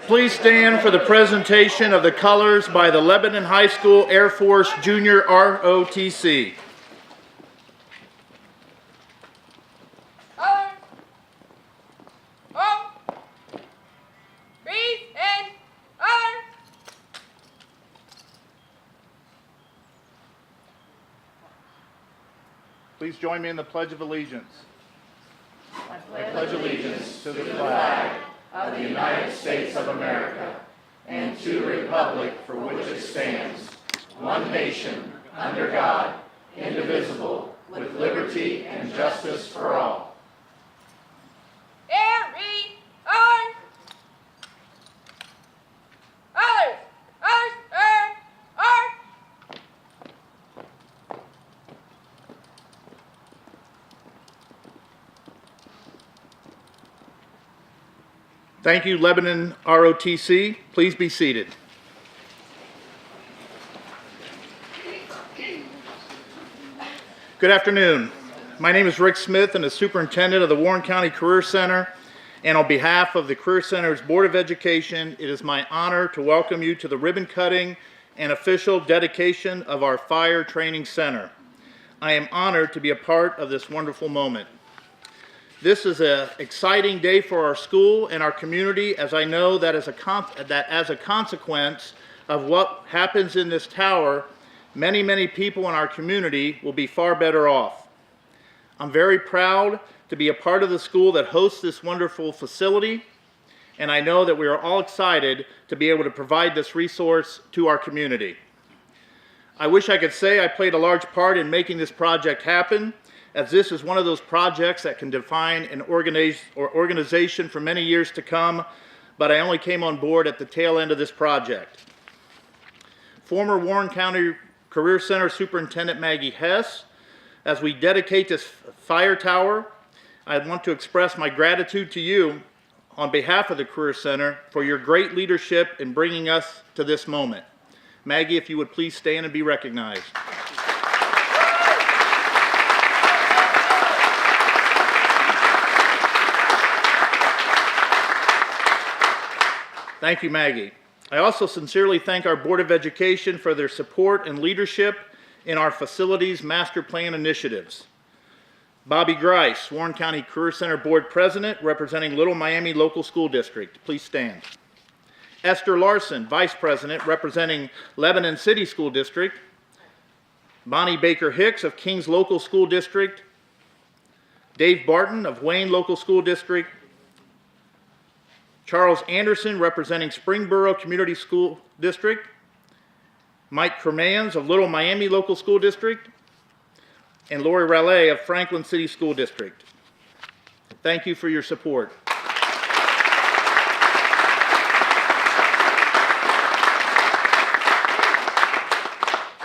Please stand for the presentation of the colors by the Lebanon High School Air Force Junior ROTC. Please join me in the Pledge of Allegiance. I pledge allegiance to the flag of the United States of America and to the republic for which it stands, one nation, under God, indivisible, with liberty and justice for all. Thank you, Lebanon ROTC. Please be seated. Good afternoon. My name is Rick Smith, and as superintendent of the Warren County Career Center, and on behalf of the Career Center's Board of Education, it is my honor to welcome you to the ribbon cutting and official dedication of our Fire Training Center. I am honored to be a part of this wonderful moment. This is an exciting day for our school and our community, as I know that as a consequence of what happens in this tower, many people in our community will be far better off. I'm very proud to be a part of the school that hosts this wonderful facility, and I know that we are all excited to be able to provide this resource to our community. I wish I could say I played a large part in making this project happen, as this is one of those projects that can define an organization for many years to come, but I only came on board at the tail end of this project. Former Warren County Career Center Superintendent Maggie Hess, as we dedicate this fire tower, I want to express my gratitude to you on behalf of the Career Center for your great leadership in bringing us to this moment. Maggie, if you would please stand and be recognized. Thank you, Maggie. I also sincerely thank our Board of Education for their support and leadership in our facilities master plan initiatives. Bobby Grice, Warren County Career Center Board President, representing Little Miami Local School District. Please stand. Esther Larson, Vice President, representing Lebanon City School District. Bonnie Baker Hicks of Kings Local School District. Dave Barton of Wayne Local School District. Charles Anderson, representing Springboro Community School District. Mike Cremans of Little Miami Local School District. And Lori Raleigh of Franklin City School District. Thank you for your support.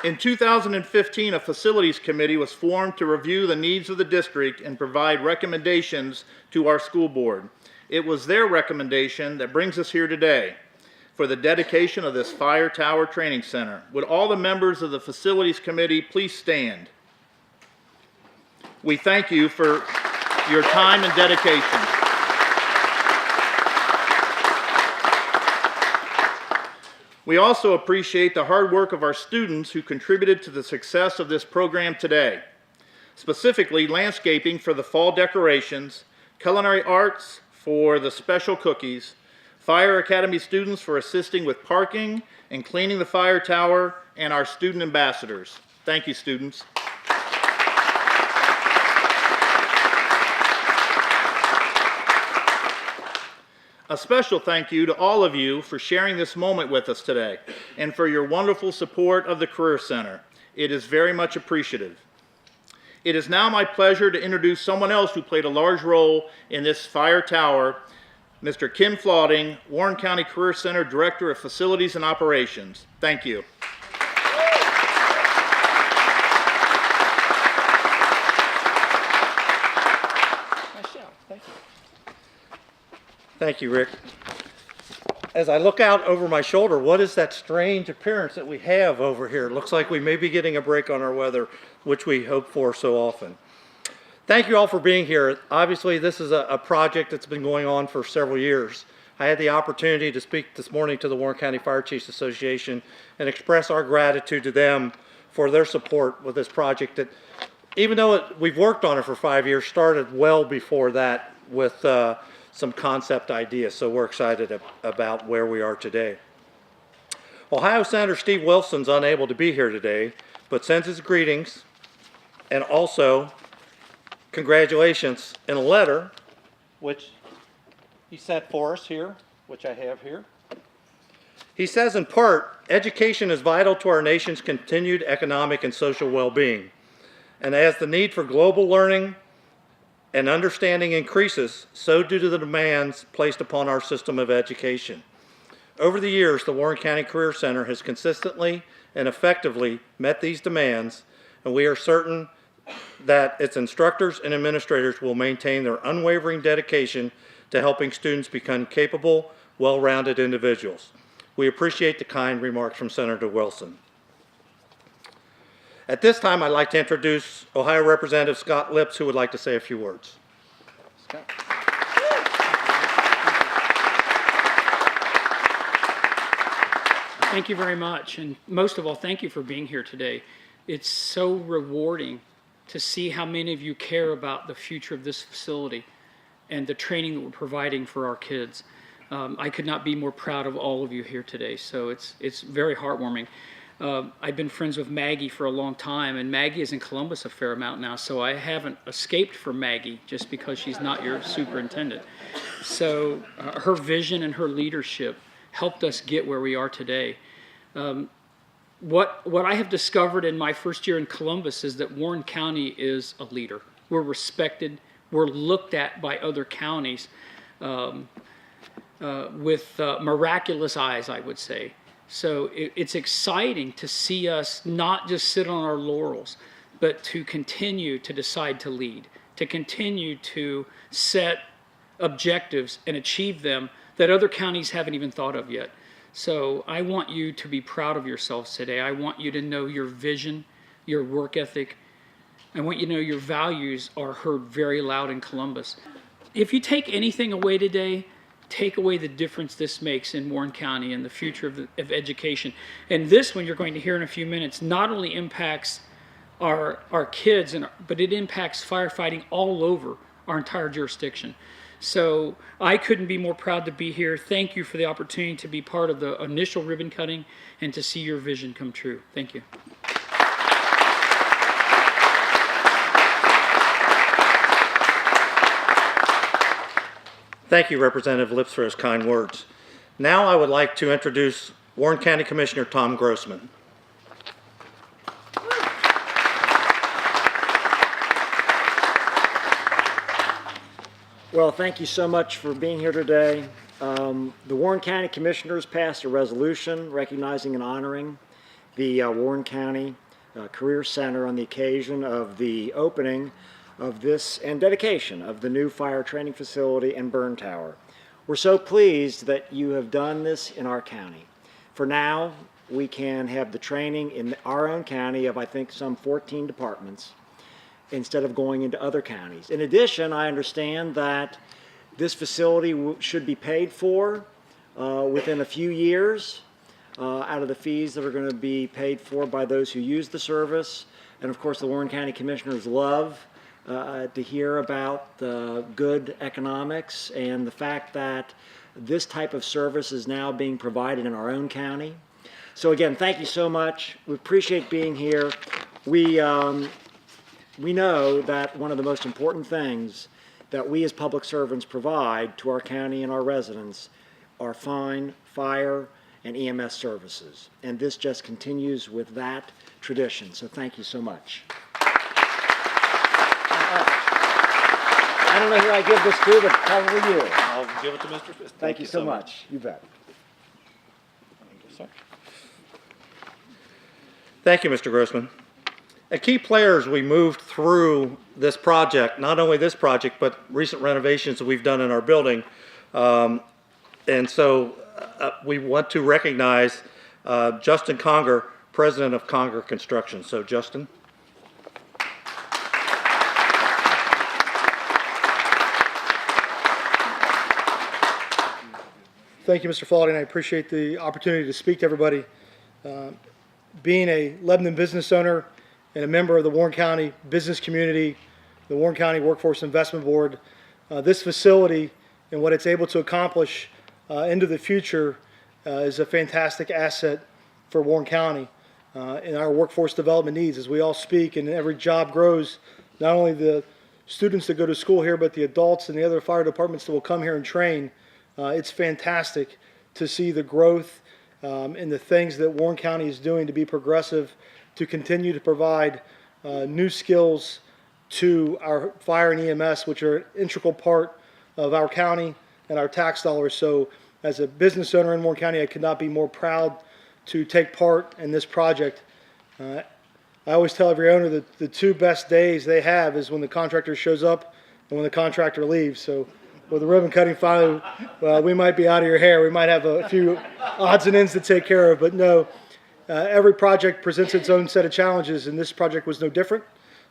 In 2015, a facilities committee was formed to review the needs of the district and provide recommendations to our school board. It was their recommendation that brings us here today for the dedication of this Fire Tower Training Center. Would all the members of the Facilities Committee please stand? We thank you for your time and dedication. We also appreciate the hard work of our students who contributed to the success of this program today, specifically landscaping for the fall decorations, culinary arts for the special cookies, Fire Academy students for assisting with parking and cleaning the fire tower, and our student ambassadors. Thank you, students. A special thank you to all of you for sharing this moment with us today and for your wonderful support of the Career Center. It is very much appreciative. It is now my pleasure to introduce someone else who played a large role in this fire tower, Mr. Kim Flauding, Warren County Career Center Director of Facilities and Operations. Thank you. Thank you, Rick. As I look out over my shoulder, what is that strange appearance that we have over here? It looks like we may be getting a break on our weather, which we hope for so often. Thank you all for being here. Obviously, this is a project that's been going on for several years. I had the opportunity to speak this morning to the Warren County Fire Chiefs Association and express our gratitude to them for their support with this project that, even though we've worked on it for 5 years, started well before that with some concept ideas. So we're excited about where we are today. Ohio Senator Steve Wilson's unable to be here today, but sends his greetings and also congratulations in a letter, which he sent for us here, which I have here. He says in part, education is vital to our nation's continued economic and social well-being. And as the need for global learning and understanding increases, so do the demands placed upon our system of education. Over the years, the Warren County Career Center has consistently and effectively met these demands, and we are certain that its instructors and administrators will maintain their unwavering dedication to helping students become capable, well-rounded individuals. We appreciate the kind remarks from Senator Wilson. At this time, I'd like to introduce Ohio Representative Scott Lips, who would like to say a few words. Scott. Thank you very much, and most of all, thank you for being here today. It's so rewarding to see how many of you care about the future of this facility and the training that we're providing for our kids. I could not be more proud of all of you here today, so it's very heartwarming. I've been friends with Maggie for a long time, and Maggie is in Columbus a fair amount now, so I haven't escaped from Maggie just because she's not your superintendent. So her vision and her leadership helped us get where we are today. What I have discovered in my first year in Columbus is that Warren County is a leader. We're respected. We're looked at by other counties with miraculous eyes, I would say. So it's exciting to see us not just sit on our laurels, but to continue to decide to lead, to continue to set objectives and achieve them that other counties haven't even thought of yet. So I want you to be proud of yourselves today. I want you to know your vision, your work ethic. I want you to know your values are heard very loud in Columbus. If you take anything away today, take away the difference this makes in Warren County and the future of education. And this one you're going to hear in a few minutes not only impacts our kids, but it impacts firefighting all over our entire jurisdiction. So I couldn't be more proud to be here. Thank you for the opportunity to be part of the initial ribbon cutting and to see your vision come true. Thank you. Thank you, Representative Lips, for his kind words. Now I would like to introduce Warren County Commissioner Tom Grossman. Well, thank you so much for being here today. The Warren County Commissioners passed a resolution recognizing and honoring the Warren County Career Center on the occasion of the opening of this and dedication of the new fire training facility and burn tower. We're so pleased that you have done this in our county. For now, we can have the training in our own county of, I think, some 14 departments, instead of going into other counties. In addition, I understand that this facility should be paid for within a few years out of the fees that are going to be paid for by those who use the service. And of course, the Warren County Commissioners love to hear about the good economics and the fact that this type of service is now being provided in our own county. So again, thank you so much. We appreciate being here. We know that one of the most important things that we as public servants provide to our county and our residents are fire, and EMS services. And this just continues with that tradition. So thank you so much. I don't know who I give this to, but probably you. I'll give it to Mr. Fisk. Thank you so much. You bet. Thank you, sir. Thank you, Mr. Grossman. A key player as we moved through this project, not only this project, but recent renovations that we've done in our building. And so we want to recognize Justin Conger, President of Conger Construction. So Justin. Thank you, Mr. Flaherty, and I appreciate the opportunity to speak to everybody. Being a Lebanon business owner and a member of the Warren County business community, the Warren County Workforce Investment Board, this facility and what it's able to accomplish into the future is a fantastic asset for Warren County and our workforce development needs. As we all speak and every job grows, not only the students that go to school here, but the adults and the other fire departments that will come here and train. It's fantastic to see the growth and the things that Warren County is doing to be progressive, to continue to provide new skills to our fire and EMS, which are an integral part of our county and our tax dollars. So as a business owner in Warren County, I could not be more proud to take part in this project. I always tell every owner that the two best days they have is when the contractor shows up and when the contractor leaves. So with the ribbon cutting finally, well, we might be out of your hair. We might have a few odds and ends to take care of, but no, every project presents its own set of challenges, and this project was no different.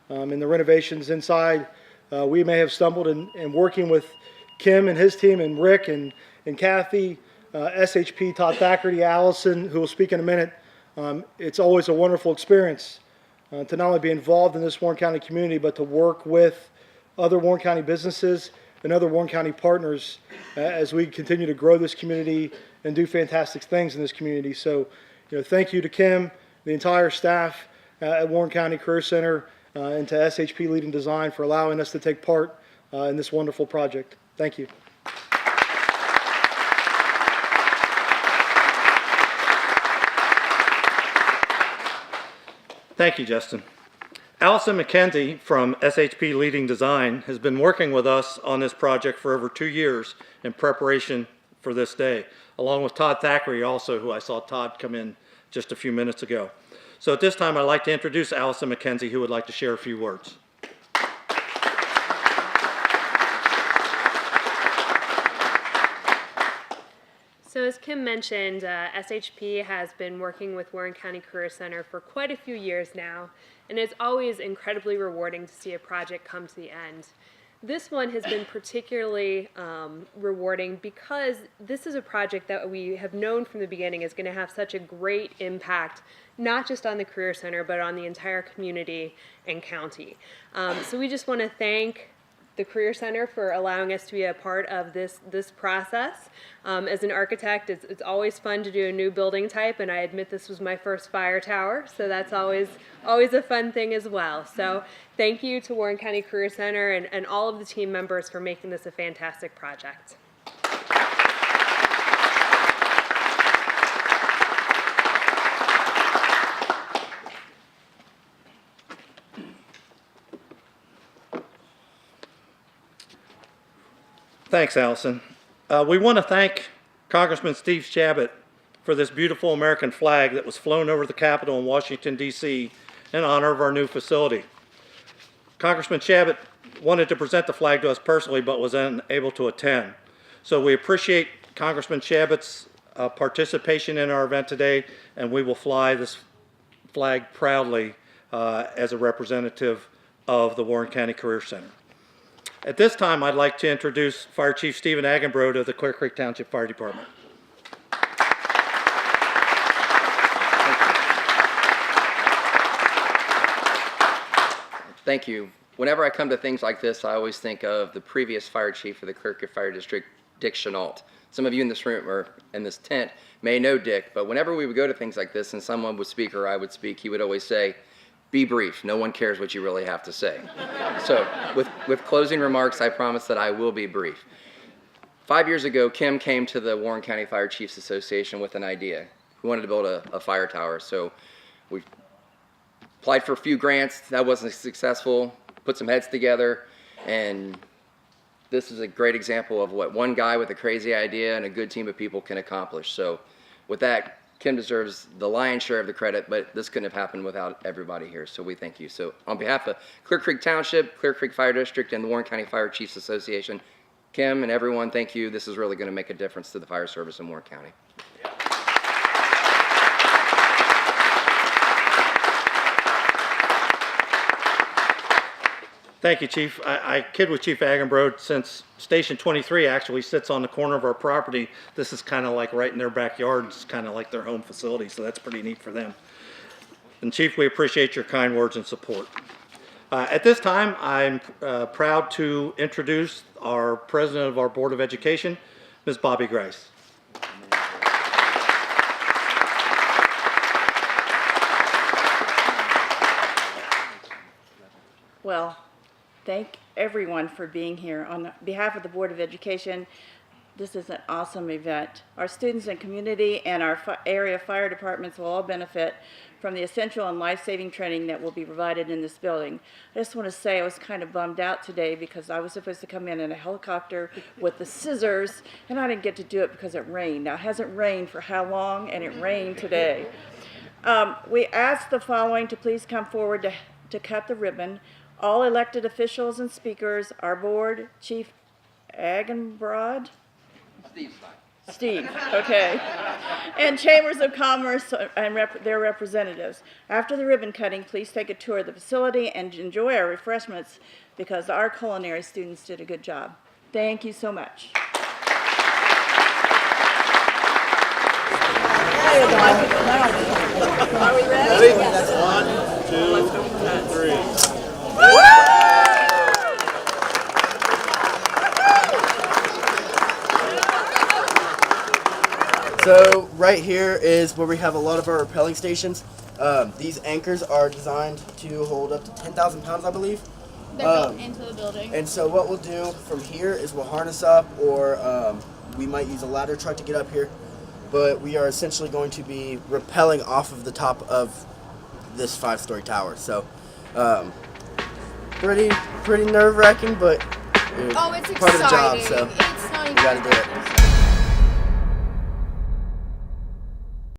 In the renovations inside, we may have stumbled in working with Kim and his team and Rick and Kathy, SHP, Todd Thackerty, Allison, who will speak in a minute. It's always a wonderful experience to not only be involved in this Warren County community, but to work with other Warren County businesses and other Warren County partners as we continue to grow this community and do fantastic things in this community. So, thank you to Kim, the entire staff at Warren County Career Center, and to SHP Leading Design for allowing us to take part in this wonderful project. Thank you. Thank you, Justin. Allison McKenzie from SHP Leading Design has been working with us on this project for over 2 years in preparation for this day, along with Todd Thackeray also, who I saw Todd come in just a few minutes ago. So at this time, I'd like to introduce Allison McKenzie, who would like to share a few words. So as Kim mentioned, SHP has been working with Warren County Career Center for quite a few years now, and it's always incredibly rewarding to see a project come to the end. This one has been particularly rewarding because this is a project that we have known from the beginning is going to have such a great impact, not just on the Career Center, but on the entire community and county. So we just want to thank the Career Center for allowing us to be a part of this process. As an architect, it's always fun to do a new building type, and I admit this was my first fire tower, so that's always a fun thing as well. So thank you to Warren County Career Center and all of the team members for making this a fantastic project. Thanks, Allison. We want to thank Congressman Steve Chabot for this beautiful American flag that was flown over the Capitol in Washington, D.C. in honor of our new facility. Congressman Chabot wanted to present the flag to us personally, but was unable to attend. So we appreciate Congressman Chabot's participation in our event today, and we will fly this flag proudly as a representative of the Warren County Career Center. At this time, I'd like to introduce Fire Chief Stephen Agenbrode of the Clear Creek Township Fire Department. Thank you. Whenever I come to things like this, I always think of the previous fire chief of the Clear Creek Fire District, Dick Chenault. Some of you in this room or in this tent may know Dick, but whenever we would go to things like this and someone would speak or I would speak, he would always say, "Be brief. No one cares what you really have to say." So with closing remarks, I promise that I will be brief. 5 years ago, Kim came to the Warren County Fire Chiefs Association with an idea. We wanted to build a fire tower. So we applied for a few grants. That wasn't successful. Put some heads together. And this is a great example of what one guy with a crazy idea and a good team of people can accomplish. So with that, Kim deserves the lion's share of the credit, but this couldn't have happened without everybody here, so we thank you. So on behalf of Clear Creek Township, Clear Creek Fire District, and the Warren County Fire Chiefs Association, Kim and everyone, thank you. This is really going to make a difference to the fire service in Warren County. Thank you, Chief. I kid with Chief Agenbro, since Station 23 actually sits on the corner of our property, this is kind of like right in their backyard. It's kind of like their home facility, so that's pretty neat for them. And Chief, we appreciate your kind words and support. At this time, I'm proud to introduce our President of our Board of Education, Ms. Bobby Grice. Well, thank everyone for being here. On behalf of the Board of Education, this is an awesome event. Our students and community and our area fire departments will all benefit from the essential and life-saving training that will be provided in this building. I just want to say I was kind of bummed out today because I was supposed to come in a helicopter with the scissors, and I didn't get to do it because it rained. Now, it hasn't rained for how long? And it rained today. We ask the following to please come forward to cut the ribbon. All elected officials and speakers, our board, Chief Agenbrod? Steve, okay. And Chambers of Commerce and their representatives. After the ribbon cutting, please take a tour of the facility and enjoy our refreshments because our culinary students did a good job. Thank you so much. Are we ready? One, two, three. So right here is where we have a lot of our rappelling stations. These anchors are designed to hold up to 10,000 pounds, I believe. They're built into the building. And so what we'll do from here is we'll harness up, or we might use a ladder truck to get up here. But we are essentially going to be rappelling off of the top of this 5-story tower. So pretty nerve-wracking, but Oh, it's part exciting. of the job. So It's not even we got to do it.